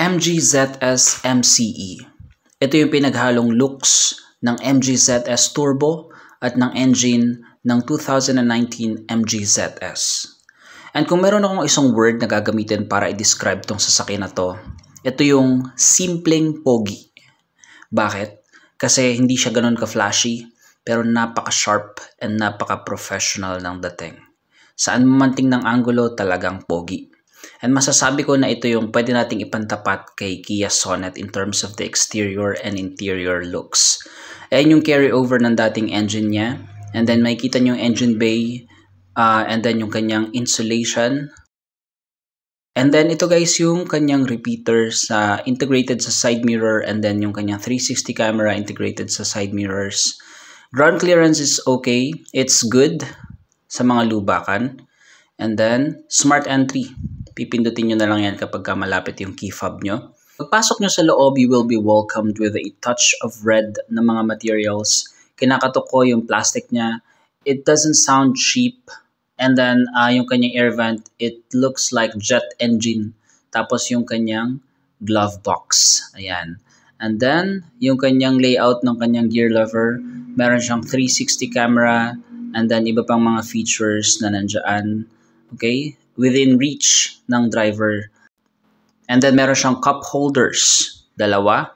MG ZS MCE. Ito yung pinaghalong looks ng MG ZS Turbo at ng engine ng 2019 MG ZS. And kung meron akong isang word na gagamitin para i-describe tong sasakyan na to, ito yung simpleng pogi. Bakit? Kasi hindi siya ganun ka-flashy, pero napaka-sharp and napaka-professional ng dating. Saan man tingnan ng angulo, talagang pogi. And masasabi ko na ito yung pwede nating ipantapat kay Kia Sonet in terms of the exterior and interior looks. Ayan yung carryover ng dating engine niya. And then makikita nyo yung engine bay, and then yung kanyang insulation. And then ito guys yung kanyang repeater sa integrated sa side mirror, and then yung kanyang 360 camera integrated sa side mirrors. Ground clearance is okay. It's good sa mga lubakan. And then smart entry. Pipindutin nyo na lang yan kapag malapit yung key fob nyo. Pagpasok nyo sa loob, you will be welcomed with a touch of red na mga materials. Kinakatok ko yung plastic niya. It doesn't sound cheap. And then, yung kanyang air vent, it looks like jet engine. Tapos yung kanyang glove box. Ayan. And then, yung kanyang layout ng kanyang gear lever, meron siyang 360 camera, and then iba pang mga features na nandyan. Okay? Within reach ng driver. And then meron siyang cup holders, dalawa.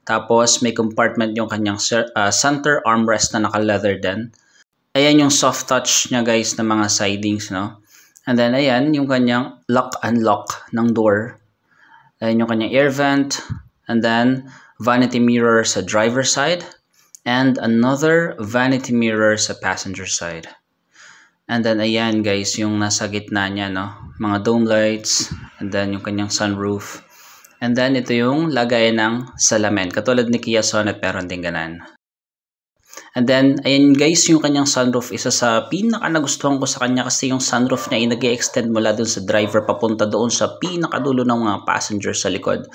Tapos may compartment yung kanyang center armrest na naka-leather din. Ayan yung soft touch niya guys na mga sidings, no? And then ayan yung kanyang lock-unlock ng door. Ayan yung kanyang air vent. And then vanity mirror sa driver side. And another vanity mirror sa passenger side. And then, ayan guys, yung nasa gitna niya, no? Mga dome lights. And then, yung kanyang sunroof. And then, ito yung lagay ng salamin. Katulad ni Kia Sonet, meron din ganan. And then, ayan guys, yung kanyang sunroof. Isa sa pinaka-nagustuhan ko sa kanya kasi yung sunroof niya ay nag-extend mula dun sa driver papunta doon sa pinakadulo ng mga passengers sa likod.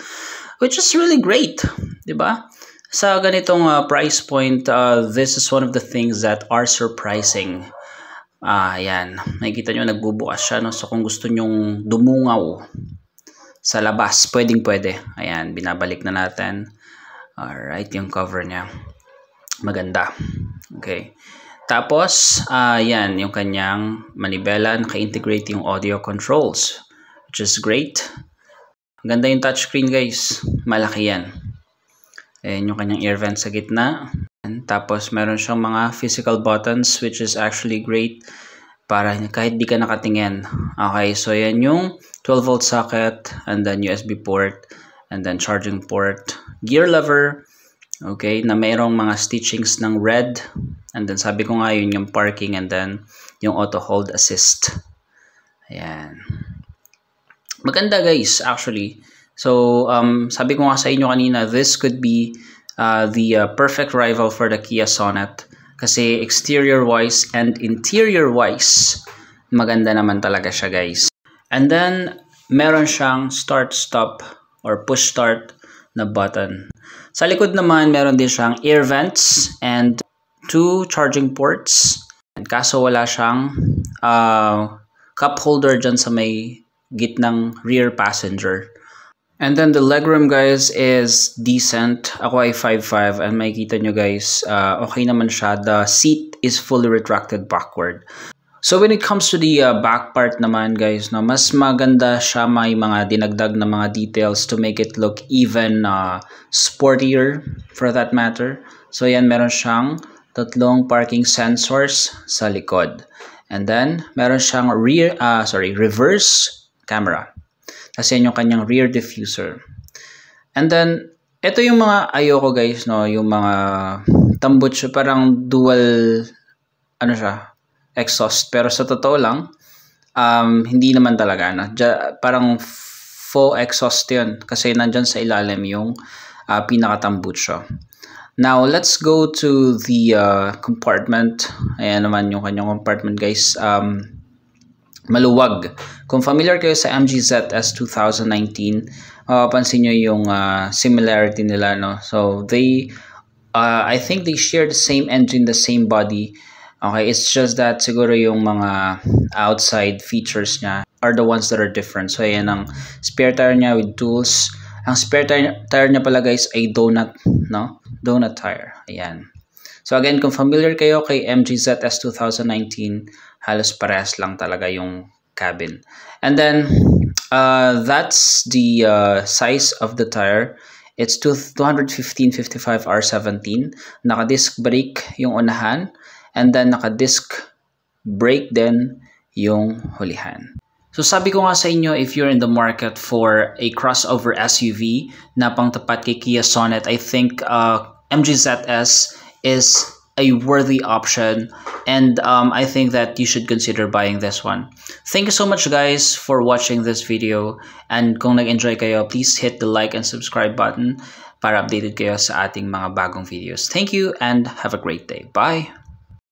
Which is really great. Diba? Sa ganitong price point, this is one of the things that are surprising. Ayan. Nakikita nyo, nagbubukas siya. No? So, kung gusto nyong dumungaw sa labas, pwedeng-pwede. Ayan, binabalik na natin. Alright, yung cover niya. Maganda. Okay. Tapos, ayan, yung kanyang manibela. Naka-integrate yung audio controls, which is great. Ganda yung touchscreen, guys. Malaki yan. Ayan yung kanyang air vent sa gitna. Tapos meron siyang mga physical buttons which is actually great para kahit di ka nakatingin. Okay, so yan yung 12 volt socket and then USB port and then charging port, gear lever, okay, na mayroong mga stitchings ng red, and then sabi ko nga yun yung parking, and then yung auto hold assist. Ayan. Maganda guys actually. So sabi ko nga sa inyo kanina, this could be the perfect rival for the Kia Sonet kasi exterior wise and interior wise maganda naman talaga siya guys. And then meron siyang start stop or push start na button. Sa likod naman meron din siyang air vents and 2 charging ports, and kaso wala siyang cup holder dyan sa may gitnang rear passenger. And then the legroom guys is decent. Ako ay 5'5", and makikita nyo guys, okay naman siya. The seat is fully retracted backward. So when it comes to the back part naman guys, no, mas maganda siya, may mga dinagdag na mga details to make it look even sportier for that matter. So yan, meron siyang 3 parking sensors sa likod. And then meron siyang reverse camera. Kasi yan yung kanyang rear diffuser. And then, ito yung mga ayoko guys, no? Yung mga tambucho, parang dual, exhaust. Pero sa totoo lang, hindi naman talaga, no? Parang full exhaust yun. Kasi nandyan sa ilalim yung pinaka-tambucho. Now, let's go to the compartment. Ayan naman yung kanyang compartment guys. Maluwag. Kung familiar kayo sa MG ZS 2019, mapapansin nyo yung similarity nila, no? So they I think they share the same engine, the same body. Okay, it's just that siguro yung mga outside features niya are the ones that are different. So ayan ang spare tire niya with tools, Ang spare tire niya pala guys ay donut, no? Donut tire. Ayan. So again, kung familiar kayo kay MG ZS 2019, halos parehas lang talaga yung cabin. And then, that's the size of the tire. It's 215/55 R17. Naka-disc brake yung unahan. And then, naka-disc brake din yung hulihan. So sabi ko nga sa inyo, if you're in the market for a crossover SUV na pangtapat kay Kia Sonet, I think MG ZS is a worthy option, and I think that you should consider buying this one. Thank you so much guys for watching this video, and kung nag-enjoy kayo, please hit the like and subscribe button para updated kayo sa ating mga bagong videos. Thank you and have a great day. Bye!